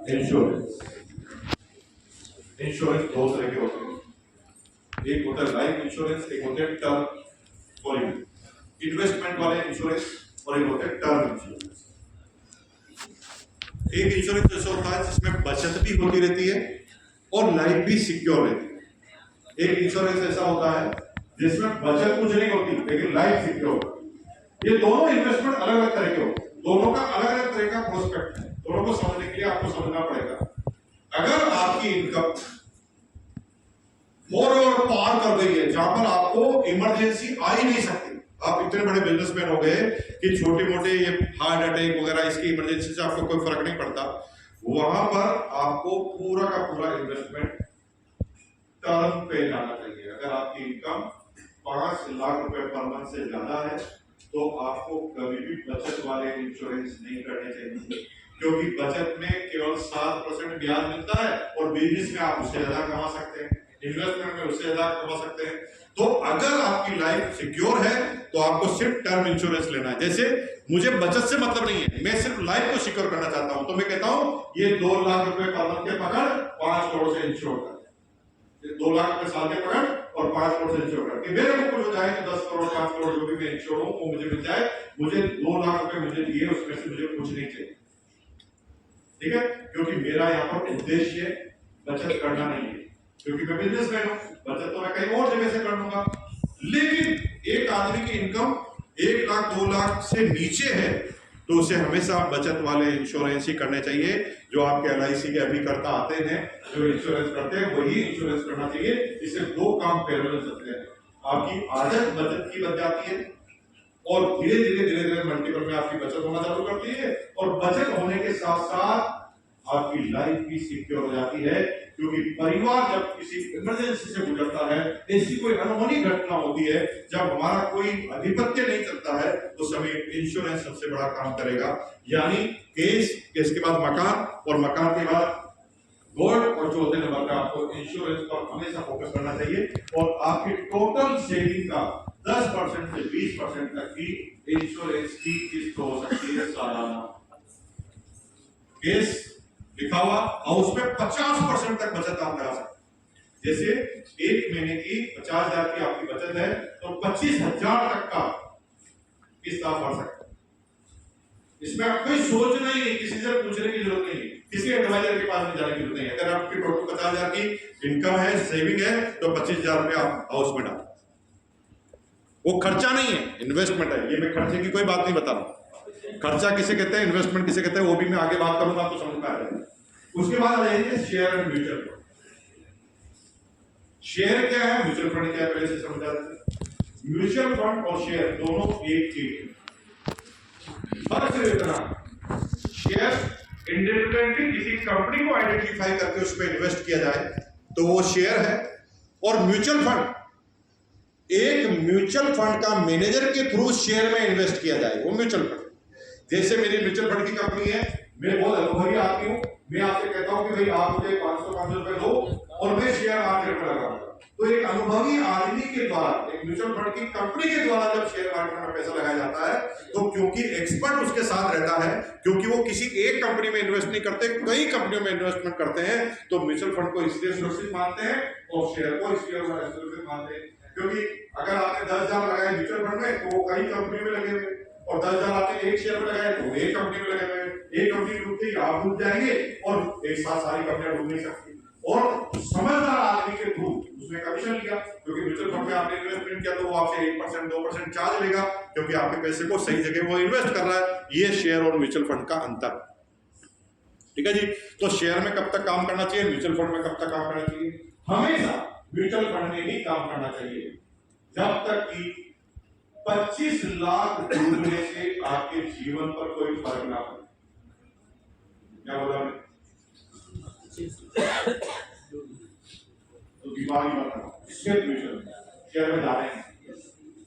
Insurance. Insurance दो तरह के होते हैं, एक होता है लाइफ इंश्योरेंस, एक होता है टर्म पॉलिसी। इन्वेस्टमेंट वाले इंश्योरेंस और एक होता है टर्म इंश्योरेंस। एक इंश्योरेंस ऐसा होता है जिसमें बचत भी होती रहती है और लाइफ भी सिक्योर रहती है। एक इंश्योरेंस ऐसा होता है जिसमें बचत कुछ नहीं होती लेकिन लाइफ सिक्योर। ये दोनों इन्वेस्टमेंट अलग अलग तरह के होते हैं, दोनों का अलग अलग तरह का प्रोस्पेक्ट है। दोनों को समझने के लिए आपको समझना पड़ेगा। अगर आपकी इनकम और पार कर गई है जहां पर आपको इमरजेंसी आ ही नहीं सकती, आप इतने बड़े बिजनेसमैन हो गए कि छोटे मोटे ये हार्ट अटैक वगैरह इसकी इमरजेंसी से आपको कोई फर्क नहीं पड़ता, वहां पर आपको पूरा का पूरा इन्वेस्टमेंट टर्म पे जाना चाहिए। अगर आपकी इनकम 5 लाख रुपए पर मंथ से ज्यादा है तो आपको कभी भी बचत वाले इंश्योरेंस नहीं करने चाहिए, क्योंकि बचत में केवल 7% ब्याज मिलता है और बिजनेस में आप उससे ज्यादा कमा सकते हैं, इन्वेस्टमेंट में उससे ज्यादा कमा सकते हैं। तो अगर आपकी लाइफ सिक्योर है तो आपको सिर्फ टर्म इंश्योरेंस लेना है। जैसे मुझे बचत से मतलब नहीं है, मैं सिर्फ लाइफ को सिक्योर करना चाहता हूं, तो मैं कहता हूं ये 2 लाख रुपए पर मंथ के पकड़ 5 करोड़ से इंश्योर कर, 2 लाख रुपए साल के पकड़ और 5 करोड़ से इंश्योर कर, कि मेरे को कुछ हो जाए तो 10 करोड़ 5 करोड़ जो भी मैं इंश्योर हूं वो मुझे मिल जाए। मुझे 2 लाख रुपए मुझे दिए, उसमें से मुझे कुछ नहीं चाहिए, ठीक है, क्योंकि मेरा यहाँ पर उद्देश्य बचत करना नहीं है, क्योंकि मैं बिजनेसमैन हूं, बचत तो मैं कहीं और जगह से कर लूंगा। लेकिन एक आदमी की इनकम 1 लाख 2 लाख से नीचे है तो उसे हमेशा बचत वाले इंश्योरेंस ही करने चाहिए। जो आपके LIC के अभिकर्ता आते हैं जो इंश्योरेंस करते हैं वही इंश्योरेंस करना चाहिए। इससे 2 काम पैरेलल चलते हैं, आपकी आदत बचत की बन जाती है और धीरे धीरे मल्टीपल में आपकी बचत होना चालू करती है, और बचत होने के साथ साथ आपकी लाइफ भी सिक्योर हो जाती है। क्योंकि परिवार जब किसी इमरजेंसी से गुजरता है, ऐसी कोई अनहोनी घटना होती है जब हमारा कोई आधिपत्य नहीं चलता है, उस समय इंश्योरेंस सबसे बड़ा काम करेगा। यानी केस के बाद मकान और मकान के बाद गोल्ड, और चौथे नंबर पे आपको इंश्योरेंस पर हमेशा फोकस करना चाहिए। और आपकी टोटल सेविंग का 10% से 20% तक की इंश्योरेंस की किस्त हो सकती है सालाना। केस लिखा हुआ और उसमें 50% तक बचत आप लगा सकते हैं। जैसे 1 महीने की 50,000 की आपकी बचत है तो 25,000 तक का किस्त आप भर सकते हैं। इसमें आप कोई सोचना ही नहीं, किसी से पूछने की जरूरत नहीं, किसी एडवाइजर के पास में जाने की जरूरत नहीं है। अगर आपकी टोटल 50,000 की इनकम है, सेविंग है, तो 25,000 रुपए आप हाउस में डालें। वो खर्चा नहीं है, इन्वेस्टमेंट है। ये मैं खर्चे की कोई बात नहीं बता रहा, खर्चा किसे कहते हैं, इन्वेस्टमेंट किसे कहते हैं, वो भी मैं आगे बात करूंगा तो समझ पाएंगे। उसके बाद आ जाएंगे share and mutual fund. Share क्या है, म्यूचुअल फंड क्या है, पहले से समझ जाते हैं। म्यूचुअल फंड और शेयर दोनों एक चीज है। फर्क सिर्फ इतना, शेयर इंडिपेंडेंटली किसी कंपनी को आइडेंटिफाई करके उसमें इन्वेस्ट किया जाए तो वो शेयर है, और म्यूचुअल फंड एक म्यूचुअल फंड का मैनेजर के थ्रू शेयर में इन्वेस्ट किया जाए, वो म्यूचुअल फंड। जैसे मेरी म्यूचुअल फंड की कंपनी है, मैं बहुत अनुभवी आदमी हूं, मैं आपसे कहता हूं कि भाई आप मुझे 500 रुपए दो और मैं शेयर मार्केट में लगाऊंगा। तो एक अनुभवी आदमी के द्वारा, एक म्यूचुअल फंड की कंपनी के द्वारा जब शेयर मार्केट में पैसा लगाया जाता है तो क्योंकि एक्सपर्ट उसके साथ रहता है, क्योंकि वो किसी एक कंपनी में इन्वेस्ट नहीं करते, कई कंपनियों में इन्वेस्टमेंट करते हैं, तो म्यूचुअल फंड को इसलिए सुरक्षित मानते हैं और शेयर को इसलिए सुरक्षित मानते हैं। क्योंकि अगर आपने 10,000 लगाए म्यूचुअल फंड में तो वो कई कंपनी में लगे हुए, और 10,000 आपने एक शेयर में लगाए तो एक कंपनी में लगे हुए। एक कंपनी डूबती आप डूब जाएंगे और एक साथ सारी कंपनियां डूब नहीं सकती। और समझदार आदमी के थ्रू उसने कमीशन लिया, क्योंकि म्यूचुअल फंड में आपने इन्वेस्टमेंट किया तो वो आपसे 1% 2% चार्ज लेगा, क्योंकि आपके पैसे को सही जगह वो इन्वेस्ट कर रहा है। ये शेयर और म्यूचुअल फंड का अंतर, ठीक है जी। तो शेयर में कब तक काम करना चाहिए, म्यूचुअल फंड में कब तक काम करना चाहिए? हमेशा म्यूचुअल फंड में ही काम करना चाहिए जब तक कि 25 लाख डूबने से आपके जीवन पर कोई फर्क ना पड़े। क्या बोला मैं? तो बीमारी मत शेयर में जा रहे हैं,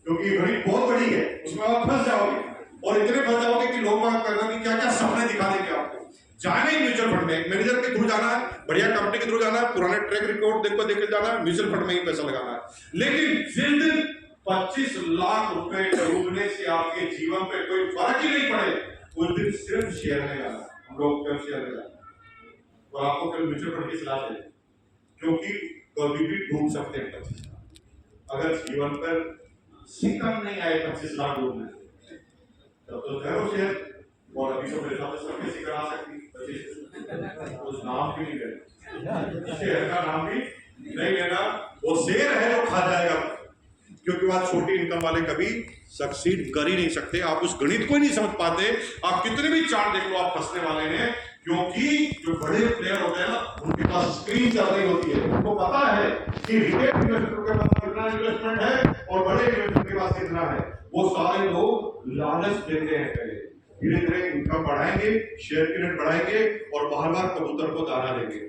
क्योंकि घड़ी बहुत बड़ी है, उसमें आप फंस जाओगे और इतने फंस जाओगे कि लोग बात करना कि क्या क्या सपने दिखा देंगे आपको। जाना ही म्यूचुअल फंड में, मैनेजर के थ्रू जाना है, बढ़िया कंपनी के थ्रू जाना है, पुराने ट्रैक रिकॉर्ड देख जाना है, म्यूचुअल फंड में ही पैसा लगाना है। लेकिन जिस दिन 25 लाख रुपए डूबने से आपके जीवन पे कोई फर्क ही नहीं पड़े, उस दिन सिर्फ शेयर में जाना। हम लोग क्यों शेयर में जाना? और आपको कल म्यूचुअल फंड की सलाह दे, क्योंकि कभी भी डूब सकते हैं 25 लाख। अगर जीवन पर सिकम नहीं आए 25 लाख डूबने, तब तो ठहरो शेयर। और अभी तो मेरे साथ सबके सिकम आ सकती है, उस नाम भी नहीं लेना, शेयर का नाम भी नहीं लेना। वो शेर है जो खा जाएगा, क्योंकि वह छोटी इनकम वाले कभी सक्सीड कर ही नहीं सकते। आप उस गणित को ही नहीं समझ पाते। आप कितने भी चार्ट देख लो, आप फंसने वाले हैं, क्योंकि जो बड़े प्लेयर होते हैं ना, उनके पास स्क्रीन चल रही होती है, उनको पता है कि रिटेल इन्वेस्टर के पास कितना इन्वेस्टमेंट है और बड़े इन्वेस्टर के पास कितना है। वो सारे लोग लालच देते हैं, पहले धीरे धीरे इनकम बढ़ाएंगे, शेयर की रेट बढ़ाएंगे और बार बार कबूतर को दाना देंगे।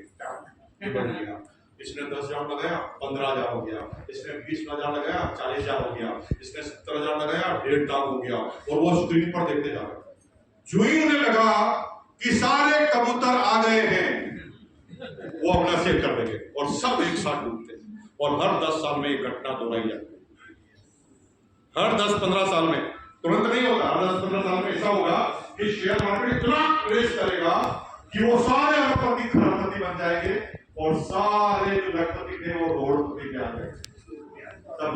इसने 10,000 लगाया 15,000 हो गया, इसने 20,000 लगाया 40,000 हो गया, इसने 70,000 लगाया 1.5 लाख हो गया, और वो स्क्रीन पर देखते जा रहे। जो ही उन्हें लगा कि सारे कबूतर आ गए हैं, वो अपना सेव कर देंगे और सब एक साथ डूबते हैं। और हर 10 साल में एक घटना दोहराई जाती है, हर 10-15 साल में, तुरंत नहीं होगा। हर 10-15 साल में ऐसा होगा कि शेयर मार्केट इतना क्रेश करेगा कि वो सारे अरबपति खरबपति बन जाएंगे और सारे जो लखपति थे वो रोडपति पे आ जाएंगे।